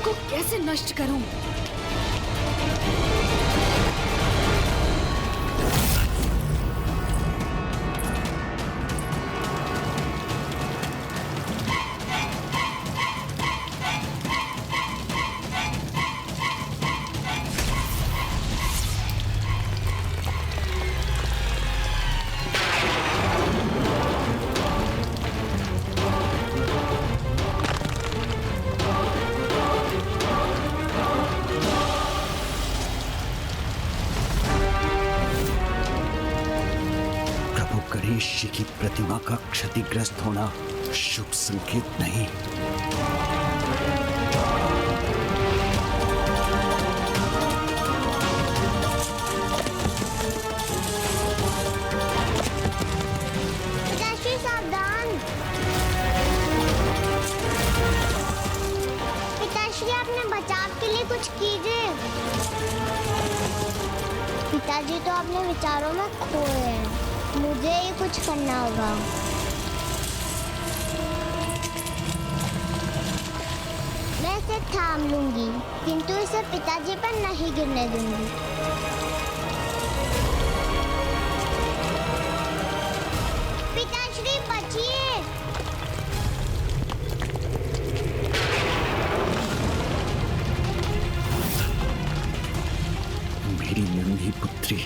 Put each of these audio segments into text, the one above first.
को कैसे नष्ट करूं? गणेश जी की प्रतिमा का क्षतिग्रस्त होना शुभ संकेत नहीं। पिताश्री सावधान। पिताश्री अपने बचाव के लिए कुछ कीजिए। पिताजी तो अपने विचारों में खोए हैं। मुझे ही कुछ करना होगा। मैं इसे थाम लूंगी, किंतु इसे पिताजी पर नहीं गिरने दूंगी। पिताश्री बचिए। मेरी नन्ही पुत्री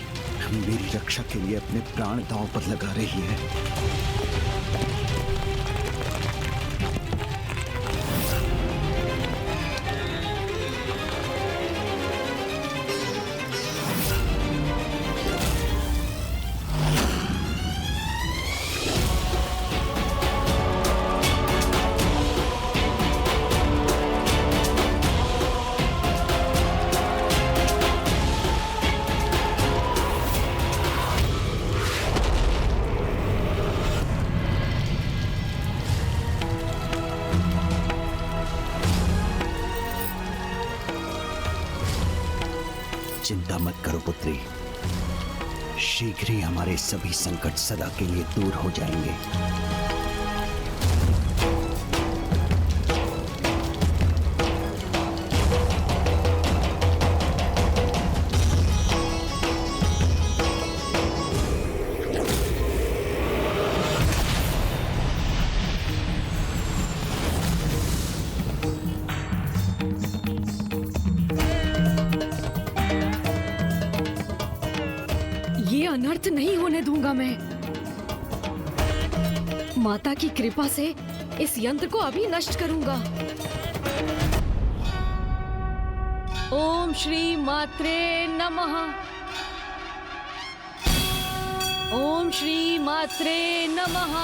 मेरी रक्षा के लिए अपने प्राण दांव पर लगा रही है। चिंता मत करो पुत्री, शीघ्र ही हमारे सभी संकट सदा के लिए दूर हो जाएंगे। ये अनर्थ नहीं होने दूंगा मैं। माता की कृपा से इस यंत्र को अभी नष्ट करूंगा। ओम श्री मात्रे नमः। ओम श्री मात्रे नमः।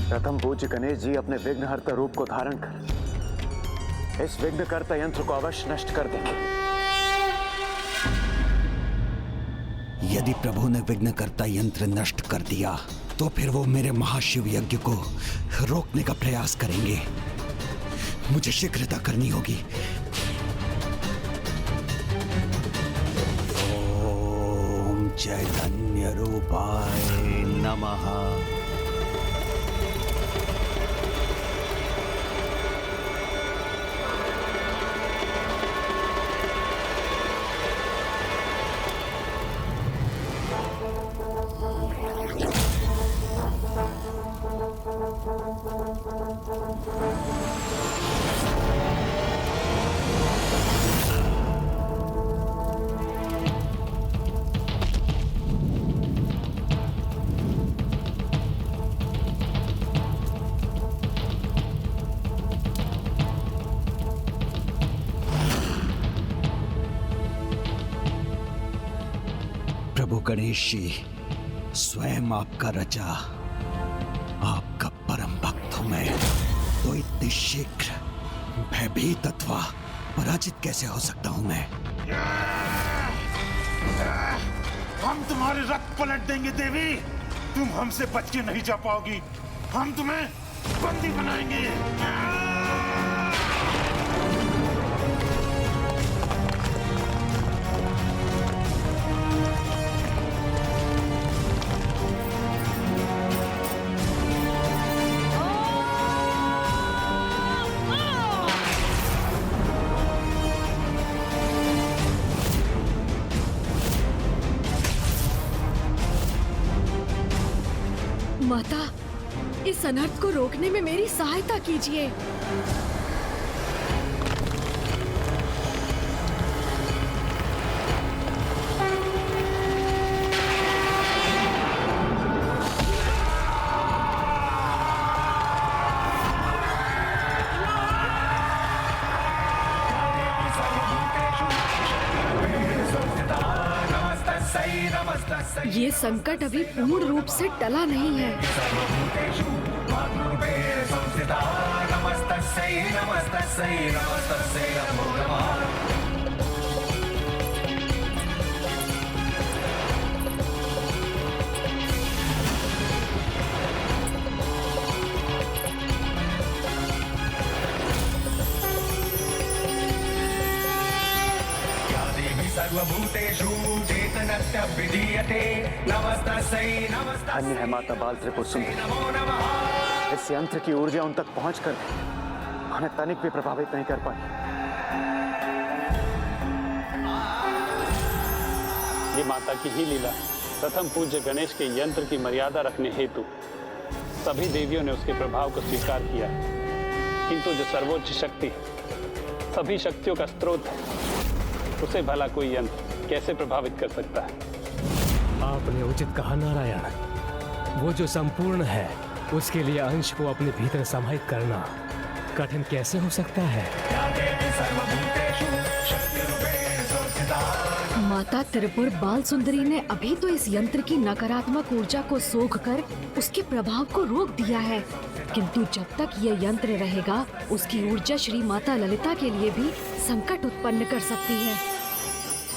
प्रथम पूज्य गणेश जी अपने विघ्नहर्ता रूप को धारण कर इस विघ्नकर्ता यंत्र को अवश्य नष्ट कर देंगे। यदि प्रभु ने विघ्नकर्ता यंत्र नष्ट कर दिया तो फिर वो मेरे महाशिव यज्ञ को रोकने का प्रयास करेंगे। मुझे शीघ्रता करनी होगी। ओम चैतन्य रूपाय नमः। प्रभु गणेश जी, स्वयं आपका रचा, आपका परम भक्त हूं मैं, तो इतने शीघ्र भयभीत अथवा पराजित कैसे हो सकता हूं मैं? हम तुम्हारे रथ पलट देंगे देवी। तुम हमसे बच के नहीं जा पाओगी। हम तुम्हें बंदी बनाएंगे। माता, इस अनर्थ को रोकने में मेरी सहायता कीजिए। ये संकट अभी पूर्ण रूप से टला नहीं है। धन्य है माता बाल त्रिपुर सुंदरी। इस यंत्र की ऊर्जा उन तक पहुंचकर उन्हें तनिक भी प्रभावित नहीं कर पाई। ये माता की ही लीला। प्रथम पूज्य गणेश के यंत्र की मर्यादा रखने हेतु सभी देवियों ने उसके प्रभाव को स्वीकार किया, किंतु जो सर्वोच्च शक्ति सभी शक्तियों का स्रोत है, उसे भला कोई यंत्र कैसे प्रभावित कर सकता है? आपने उचित कहा नारायण। वो जो संपूर्ण है उसके लिए अंश को अपने भीतर समाहित करना कठिन कैसे हो सकता है? माता त्रिपुर बाल सुंदरी ने अभी तो इस यंत्र की नकारात्मक ऊर्जा को सोखकर उसके प्रभाव को रोक दिया है, किंतु जब तक ये यंत्र रहेगा उसकी ऊर्जा श्री माता ललिता के लिए भी संकट उत्पन्न कर सकती है।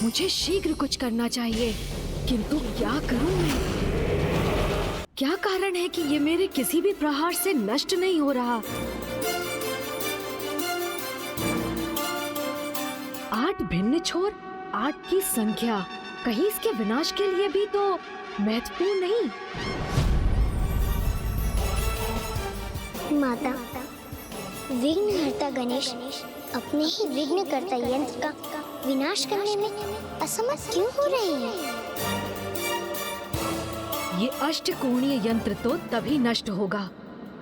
मुझे शीघ्र कुछ करना चाहिए, किंतु क्या करूं मैं? क्या कारण है कि ये मेरे किसी भी प्रहार से नष्ट नहीं हो रहा? 8 भिन्न छोर, 8 की संख्या, कहीं इसके विनाश के लिए भी तो महत्वपूर्ण नहीं? माता, विघ्नहर्ता गणेश अपने ही विघ्नकर्ता यंत्र का विनाश करने में असमर्थ क्यों हो रहे हैं? ये अष्टकोणीय यंत्र तो तभी नष्ट होगा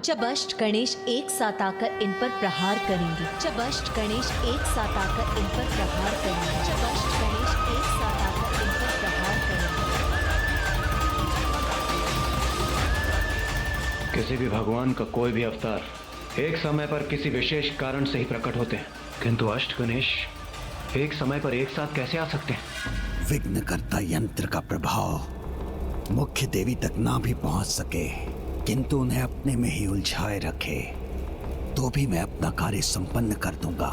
जब अष्ट गणेश एक साथ आकर इन पर प्रहार करेंगे। जब अष्ट गणेश एक साथ आकर इन पर प्रहार करेंगे। जब अष्ट गणेश एक साथ आकर इन पर प्रहार करेंगे। किसी भी भगवान का कोई भी अवतार एक समय पर किसी विशेष कारण से ही प्रकट होते हैं, किंतु अष्ट गणेश एक समय पर एक साथ कैसे आ सकते हैं? विघ्नकर्ता यंत्र का प्रभाव मुख्य देवी तक ना भी पहुंच सके, किंतु उन्हें अपने में ही उलझाए रखे, तो भी मैं अपना कार्य संपन्न कर दूंगा।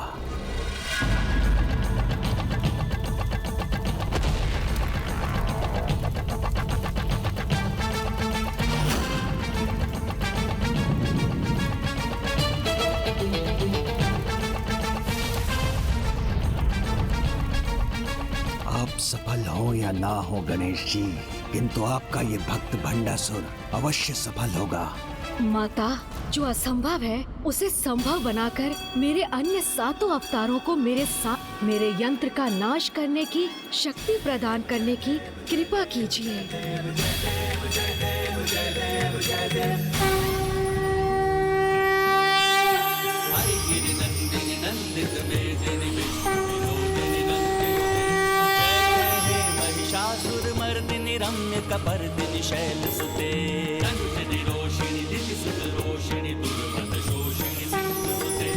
आप सफल हो या ना हो गणेश जी, किंतु आपका ये भक्त भंडासुर अवश्य सफल होगा। माता, जो असंभव है उसे संभव बनाकर मेरे अन्य 7 अवतारों को मेरे साथ मेरे यंत्र का नाश करने की शक्ति प्रदान करने की कृपा कीजिए। महिषासुरमर्दिनि रम्य कपर्दिनि शैलसुते नन्दिनि रोषिणि दितिसुतरोषिणि दुर्मदशोषिणि सिन्धुसुते।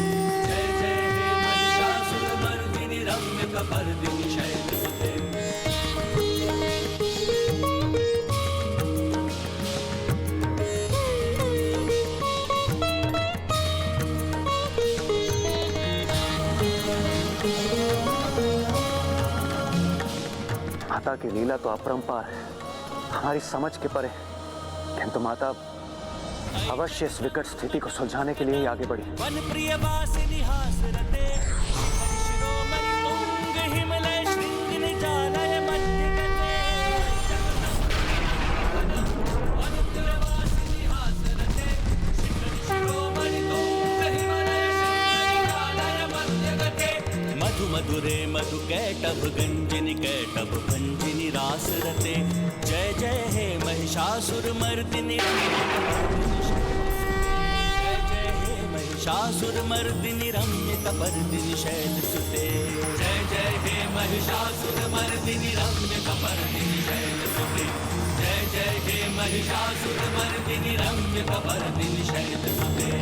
जय जय हे महिषासुरमर्दिनि रम्य कपर्दिनि शैलसुते। माता माता की लीला तो अपरंपार है, हमारी समझ के परे, किंतु माता अवश्य इस विकट स्थिति को सुलझाने के लिए ही आगे बढ़ी। वन प्रिय वासिनी हास रते शिरोमणि तुंग हिमलय श्रृंग निजालय मध्य गते। वन प्रिय वासिनी हास रते शिरोमणि तुंग हिमलय श्रृंग निजालय मध्य गते। मधु मधुरे मधु कैटभ गंजनि कैटभ भंजनि रास रते। जय जय हे महिषासुर मर्दिनी महिषासुर मर्दिनी रम्य कपर्दिनी शैल सुते। जय जय हे महिषासुर मर्दिनी रम्य कपर्दिनी शैल सुते। जय जय हे महिषासुर मर्दिनी रम्य कपर्दिनी शैल सुते।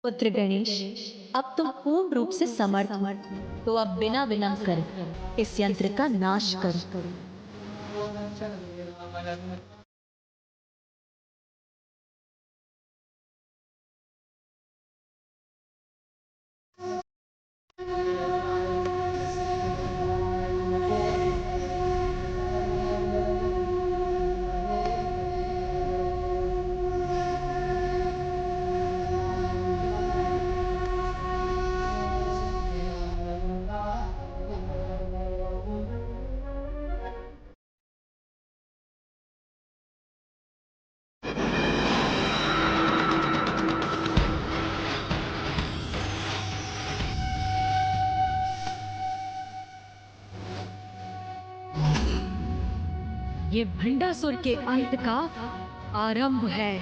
पुत्र गणेश, अब तुम पूर्ण रूप से समर्थ हो, तो अब बिना विलंब करे इस यंत्र का नाश करो। ये भंडासुर के अंत का आरंभ है।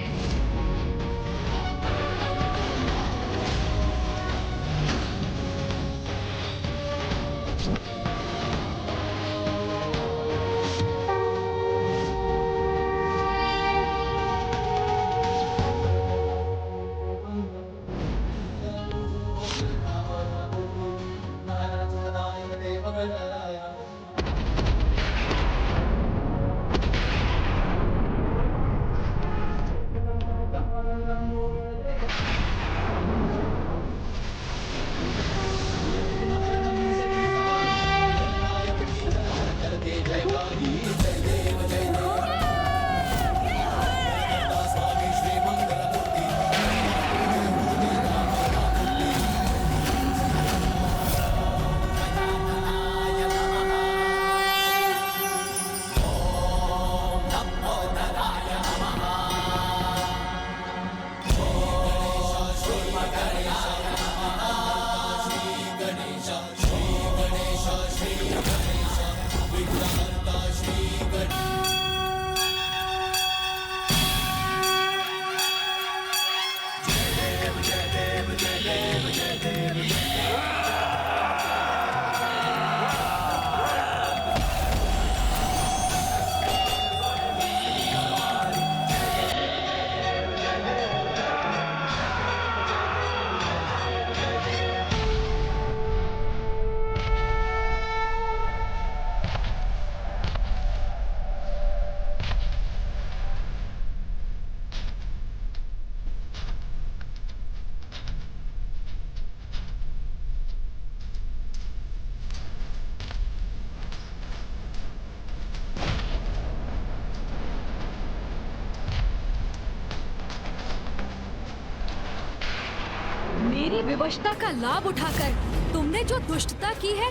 मेरी विवशता का लाभ उठाकर तुमने जो दुष्टता की है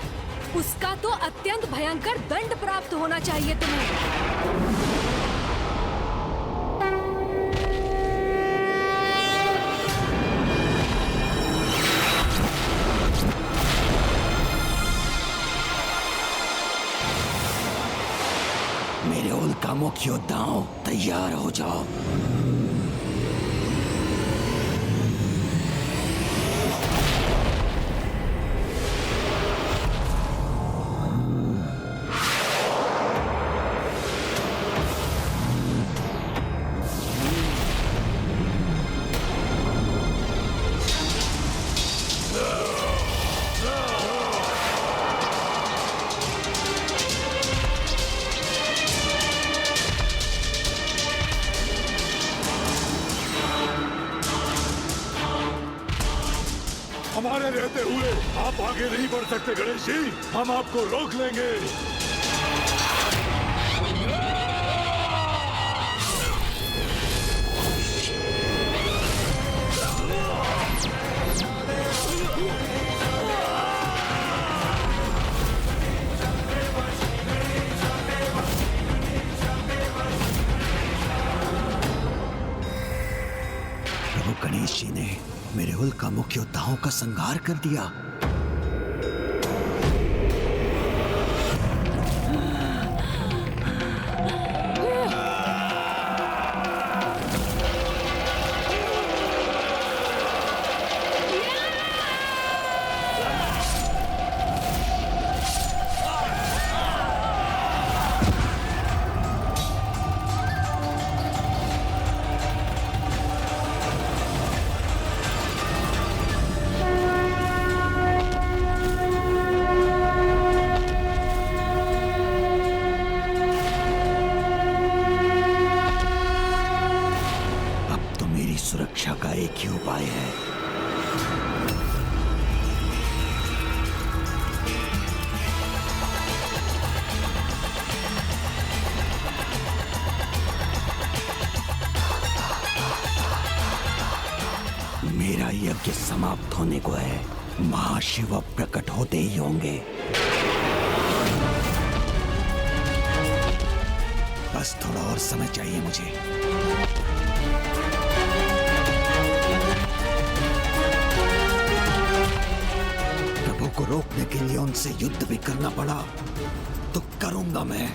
उसका तो अत्यंत भयंकर दंड प्राप्त होना चाहिए तुम्हें। मेरे उल्कामुख योद्धाओं तैयार हो जाओ। हमारे रहते हुए आप आगे नहीं बढ़ सकते गणेश जी, हम आपको रोक लेंगे। प्रभु गणेश जी ने मेरे उल्कामुख योद्धाओं का संहार कर दिया। सुरक्षा का एक ही उपाय है। मेरा यज्ञ समाप्त होने को है, महाशिव प्रकट होते ही होंगे। बस थोड़ा और समय चाहिए मुझे। को रोकने के लिए उनसे युद्ध भी करना पड़ा तो करूंगा मैं।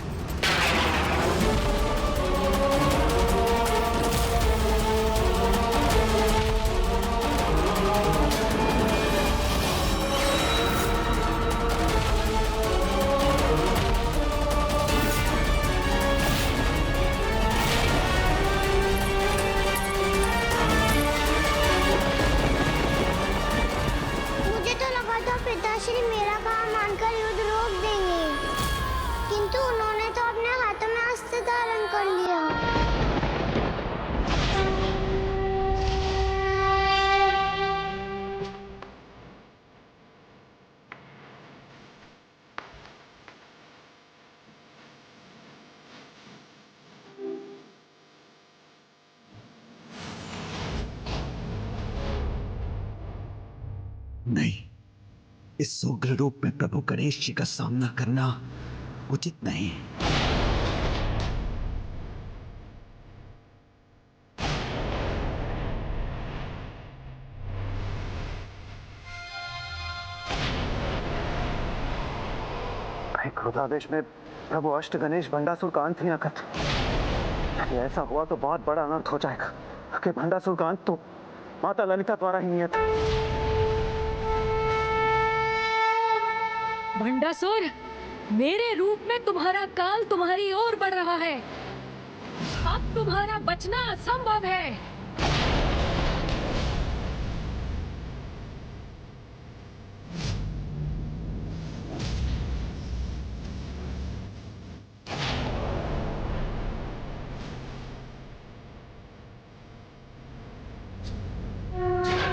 पिताश्री मेरा कहा मानकर युद्ध रोक देंगे, किंतु उन्होंने तो अपने हाथों में अस्त्र धारण कर लिया। नहीं, इस उग्र रूप में प्रभु गणेश जी का सामना करना उचित नहीं। क्रोधावेश में प्रभु अष्ट गणेश भंडासुर का अंत ही न करते। यदि ऐसा हुआ तो बहुत बड़ा अनर्थ हो जाएगा कि भंडासुर का अंत तो माता ललिता द्वारा ही नियत। भंडासुर, मेरे रूप में तुम्हारा काल तुम्हारी ओर बढ़ रहा है। अब तुम्हारा बचना असंभव है।